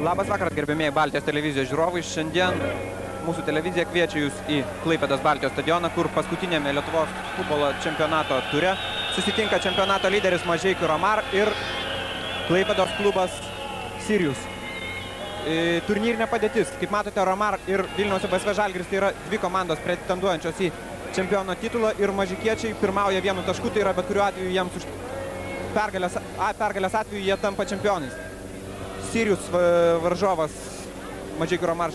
Labas vakaras, gerbėmėjai Baltijos televizijos žiūrovai. Šiandien mūsų televizija kviečia jūs į Klaipėdos Baltijos stadioną, kur paskutinėme Lietuvos futbolo čempionato ture susitinka čempionato lyderis Mažeikių Romar ir Klaipėdos klubas Sirius. Turnyrinė padėtis. Kaip matote, Romar ir Vilniaus BSV Žalgiris tai yra dvi komandos pretenduojančios į čempiono titulą ir mažikiečiai pirmauja vienu tašku, tai yra bet kuriuo atveju jiems už pergalės atveju jie tampa čempionais. Sirius varžovas Mažeikių Romar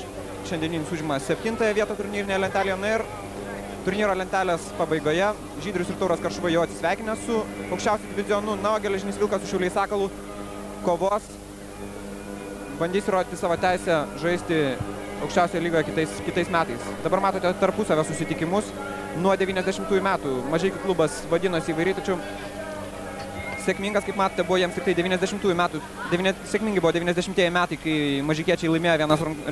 šiandieninis užima 7-ąją vietą turnyrinėje lentelėje. Na ir turnyro lentelės pabaigoje Žydrius ir Tauras Karšuva jau atsisveikinę su aukščiausiu divizionu. Na, o Geležinis Vilkas su Šiauliais Sakalų kovos, bandys įrodyti savo teisę žaisti aukščiausioje lygoje kitais metais. Dabar matote tarpusavio susitikimus. Nuo 90-ųjų metų Mažeikių klubas vadinosi įvairiai, tačiau sėkmingas, kaip matote, buvo jiems tik tai 90-ųjų metų. Sėkmingi buvo 90-ieji metai, kai mažikiečiai laimėjo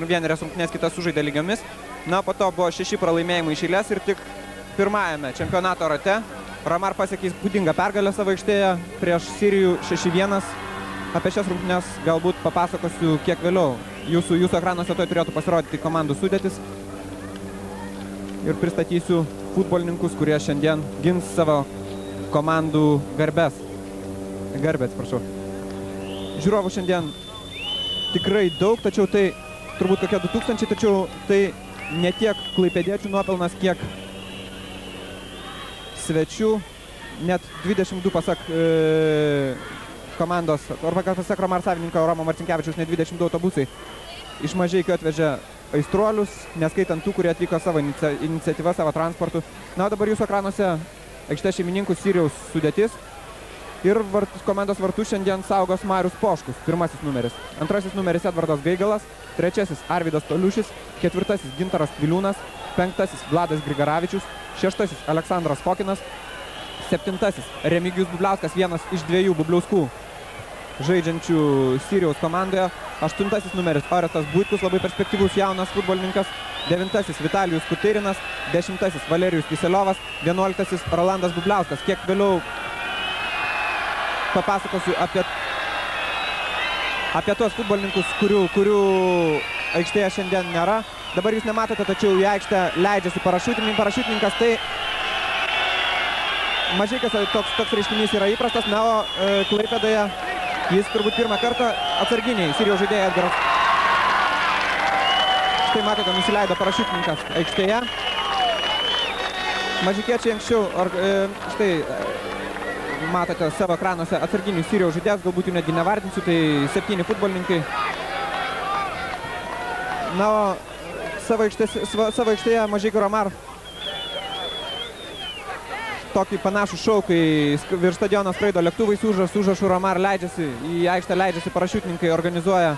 vienerias rungtynes, kitas sužaidė lygiomis. Na, po to buvo 6 pralaimėjimai iš eilės ir tik pirmajame čempionato rate Romar pasiekė įspūdingą pergalę savo aikštėje prieš Sirijų 6-1. Apie šias rungtynes galbūt papasakosiu kiek vėliau. Jūsų ekranuose toj turėtų pasirodyti komandų sudėtis. Ir pristatysiu futbolininkus, kurie šiandien gins savo komandų garbę, atsiprašau. Žiūrovų šiandien tikrai daug, tačiau tai turbūt kokie 2000, tačiau tai ne tiek klaipėdiečių nuopelnas, kiek svečių, net 22 pasak komandos, arba pasak Romar savininko Romo Marcinkevičiaus, net 22 autobusai iš Mažeikių atvežė aistruolius, neskaitant tų, kurie atvyko savo iniciatyvą, savo transportu. Na, dabar jūsų ekranuose aikštės šeimininkų Sirijaus sudėtis. Ir komandos vartus šiandien saugos Marius Poškus, pirmasis numeris. Antrasis numeris Edvardas Gaigalas, trečiasis Arvydas Toliušis, ketvirtasis Gintaras Tviliūnas, penktasis Vladas Grigaravičius, šeštasis Aleksandras Fokinas, septintasis Remigijus Bubliauskas, vienas iš dviejų Bubliauskų žaidžiančių Sirijaus komandoje, aštuntasis numeris Orestas Buitkus, labai perspektyvus jaunas futbolininkas, devintasis Vitalijus Kutyrinas, dešimtasis Valerijus Kiseliovas, vienuoliktasis Rolandas Bubliauskas. Kiek vėliau papasakosiu apie tuos futbolininkus, kurių aikštėje šiandien nėra. Dabar jūs nematote, tačiau į aikštę leidžiasi parašiutininkas. Tai Mažeikiuose toks reiškinys yra įprastas, na, o Klaipėdoje jis turbūt pirmą kartą atsarginiai Sirijaus žaidėjai Edgaras. Štai matote, nusileido parašiutininkas aikštėje. Mažikiečiai anksčiau, štai matote savo ekranuose atsarginių Sirijaus žaidėjas, galbūt jų netgi nevardinsiu, tai 7 futbolininkai. Na, o savo aikštėje Mažeikių Romar tokį panašų šou, kai virš stadiono skraido lėktuvai su užrašu Romar leidžiasi, į aikštę leidžiasi parašiutininkai, organizuoja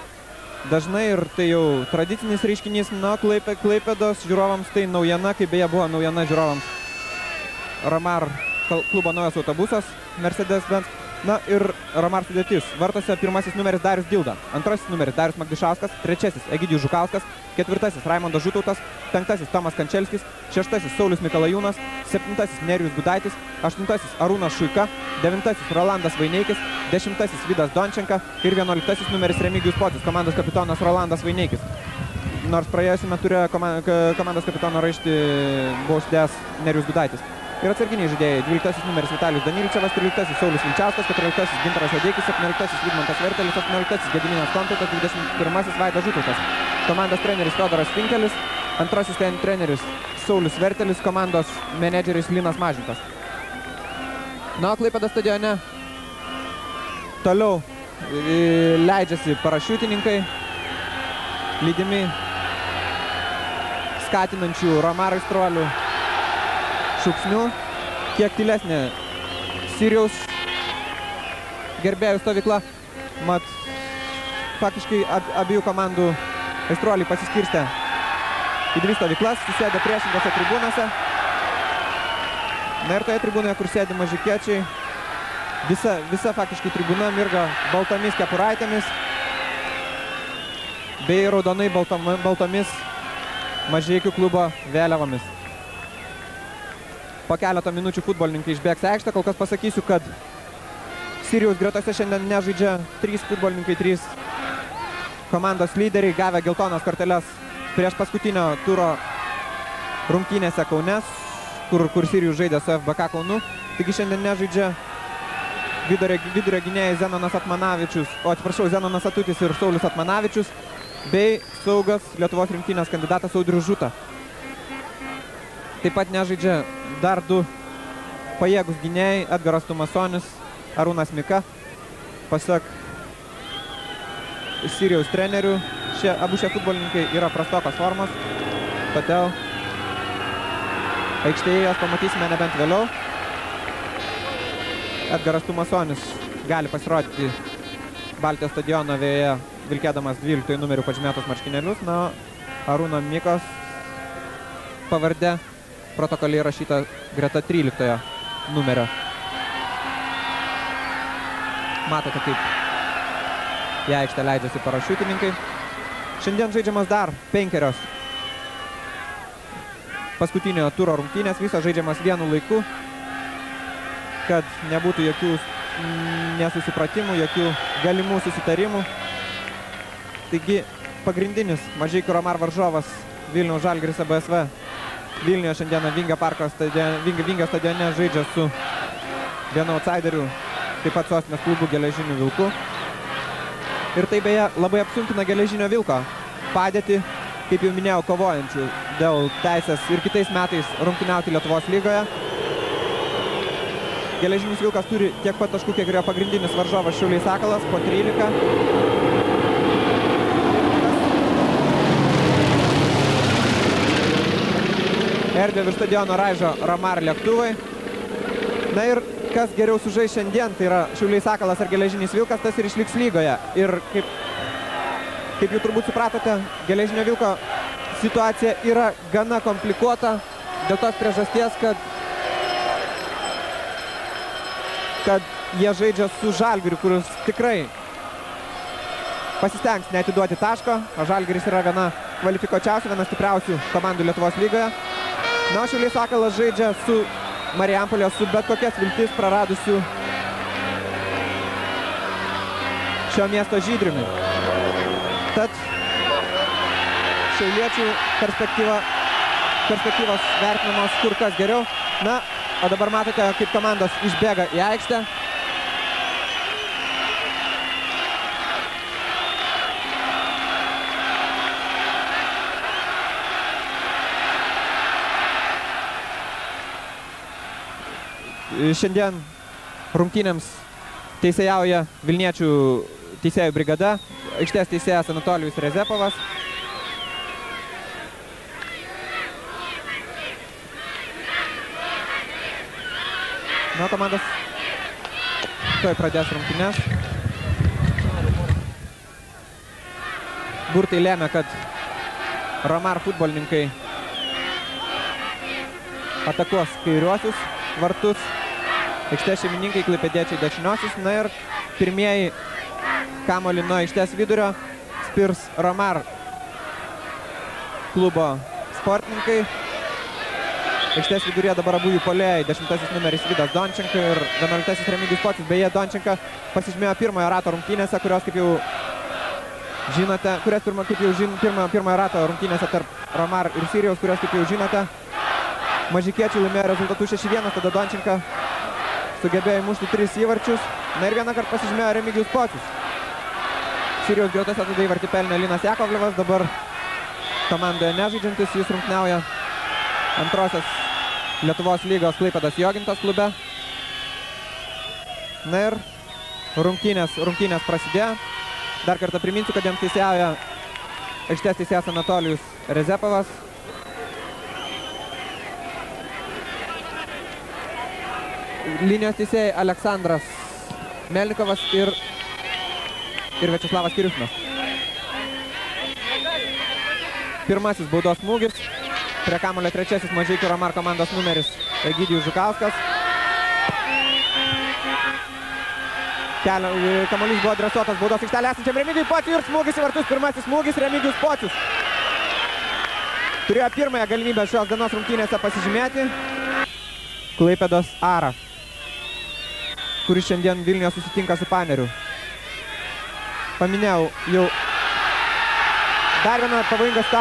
dažnai ir tai jau tradicinis reiškinys. Na, Klaipėdos žiūrovams tai naujiena, kaip beje buvo naujiena žiūrovams Romar klubo naujas autobusas Mercedes-Benz. Na ir Romar sudėtis. Vartose pirmasis numeris Darius Dilda, antrasis numeris Darius Magdišauskas, trečiasis Egidijus Žukauskas, ketvirtasis Raimondas Žutautas, penktasis Tomas Kančelskis, šeštasis Saulius Mikalajūnas, septintasis Nerijus Gudaitis, aštuntasis Arūnas Šuika, devintasis Rolandas Vaineikis, dešimtasis Vidas Dončenka ir vienuoliktasis numeris Remigijus Pocius, komandos kapitonas Rolandas Vaineikis. Nors praėjusiame ture komandos kapitono raištį buvo uždėjęs Nerijus Gudaitis. Ir atsarginiai žaidėjai 12 numeris Vitalijus Danilčevas, 13 Saulius Vilčiauskas, 14 Gintaras Adeikis, 17 Vidmantas Vertelis, 18 Gediminas Kontautas, 21 Vaidas Žutautas. Komandos treneris Fiodoras Finkelis, antrasis treneris Saulius Vertelis, komandos menedžeris Linas Mažintas. Na, Klaipėdos stadione toliau leidžiasi parašiutininkai, lydimi skatinančių Romar aistruolių šūksnių. Kiek tylesnė Sirijaus gerbėjų stovykla. Mat, faktiškai abiejų komandų aistruoliai pasiskirstė į dvi stovyklas, susėdė priešingose tribūnose. Na ir toje tribūnoje, kur sėdi mažikiečiai, visa faktiškai tribūna mirga baltomis kepuraitėmis bei raudonai baltomis Mažeikių klubo vėliavomis. Po keletą minučių futbolininkai išbėgs aikštę. Kol kas pasakysiu, kad Sirijaus gretose šiandien nežaidžia 3 futbolininkai, 3 komandos lyderiai gavę geltonas korteles prieš paskutinio turo rungtynėse Kaune, kur Sirijus žaidė su FBK Kaunu. Taigi šiandien nežaidžia vidurio gynėjai Zenonas Zenonas Atutis ir Saulius Atmanavičius, bei saugas Lietuvos rinktinės kandidatas Audrius Žuta. Taip pat nežaidžia dar du pajėgus gynėjai Edgaras Tumasonis, Arūnas Mika. Pasak Sirijaus trenerių, abu šie futbolininkai yra prastokos formos, todėl aikštėje jas pamatysime nebent vėliau. Edgaras Tumasonis gali pasirodyti Baltijos stadiono vėje vilkėdamas 12 numerių pažymėtus marškinėlius, na, Arūno Mikos pavardė protokoliai rašyta greta 13 numerio. Matote, kaip į aikštę leidžiasi parašiutininkai. Šiandien žaidžiamas dar 5 paskutinio turo rungtynės, visos žaidžiamas vienu laiku, kad nebūtų jokių nesusipratimų, jokių galimų susitarimų. Taigi pagrindinis Mažeikių Romar varžovas Vilniaus Žalgiris ABSV Vilniuje šiandieną Vingio stadione žaidžia su vienu outsideriu, taip pat sostinės klubų Geležiniu Vilku. Ir tai beje labai apsunkina Geležinio Vilko padėtį, kaip jau minėjau, kovojančių dėl teisės ir kitais metais rungtyniauti Lietuvos lygoje. Geležinis Vilkas turi tiek pat taškų, kiek yra pagrindinis varžovas Šiauliai Sakalas, po 13. Erdvę virš stadiono raižo Romar lėktuvai. Na ir kas geriau sužais šiandien, tai yra Šiauliai Sakalas ar Geležinis Vilkas, tas ir išliks lygoje. Ir kaip jau turbūt supratote, Geležinio Vilko situacija yra gana komplikuota dėl tos priežasties, kad jie žaidžia su Žalgiriu, kuris tikrai pasistengs neatiduoti taško, o Žalgiris yra viena kvalifikuočiausių, viena stipriausių komandų Lietuvos lygoje. Na, Šiauliai Sakalas žaidžia su Marijampolės, su bet kokias viltis praradusių šio miesto Žydriumi. Tad šiauliečių perspektyvos vertinamos kur kas geriau. Na, o dabar matote, kaip komandos išbėga į aikštę. Šiandien rungtynėms teisėjauja Vilniečių teisėjų brigada, aikštės teisėjas Anatolijus Rezepovas. Na, komandos tuoj pradės rungtynes. Burtai lėmė, kad Romar futbolininkai atakuos kairiuosius vartus, aikštės šeimininkai klaipėdiečiai dešiniosius. Na ir pirmieji kamuolį nuo aikštės vidurio spirs Romar klubo sportininkai. Aikštės viduryje dabar abu jų puolėjai, 10 numeris Vidas Dončenka ir 11 Remigijus Pocius. Beje, Dončenka pasižymėjo pirmojo rato rungtynėse, kurios, kaip jau žinote, pirmojo rato rungtynėse tarp Romar ir Sirijaus, kurios, kaip jau žinote, mažikiečiai laimėjo rezultatų 6-1, tada Dončenka sugebėjo įmušti 3 įvarčius. Na ir vieną kartą pasižymėjo Remigijus Pocius. Sirijaus gretose tada įvartį pelnė Linas Jakovlevas, dabar komandoje nežaidžiantis, jis rungtyniauja antrosios Lietuvos lygos Klaipėdos Jogintos klube. Na ir rungtynės prasidėjo. Dar kartą priminsiu, kad jiems teisėjauja aikštės teisėjas Anatolijus Rezepovas. Linijos teisėjai Aleksandras Melnikovas ir Viačeslavas Kiriušinas. Pirmasis baudos smūgis. Prie kamuolio trečiasis Mažeikių Romar komandos numeris Egidijus Žukauskas. Kamuolys buvo adresuotas baudos aikštelę esančiam Remigijui Pociui ir smūgis į vartus. Pirmasis smūgis Remigijus Pocius. Turėjo pirmąją galimybę šios dienos rungtynėse pasižymėti Klaipėdos Ara, kuris šiandien Vilniuje susitinka su Paneriu. Paminėjau jau dar viena pavojinga situacija.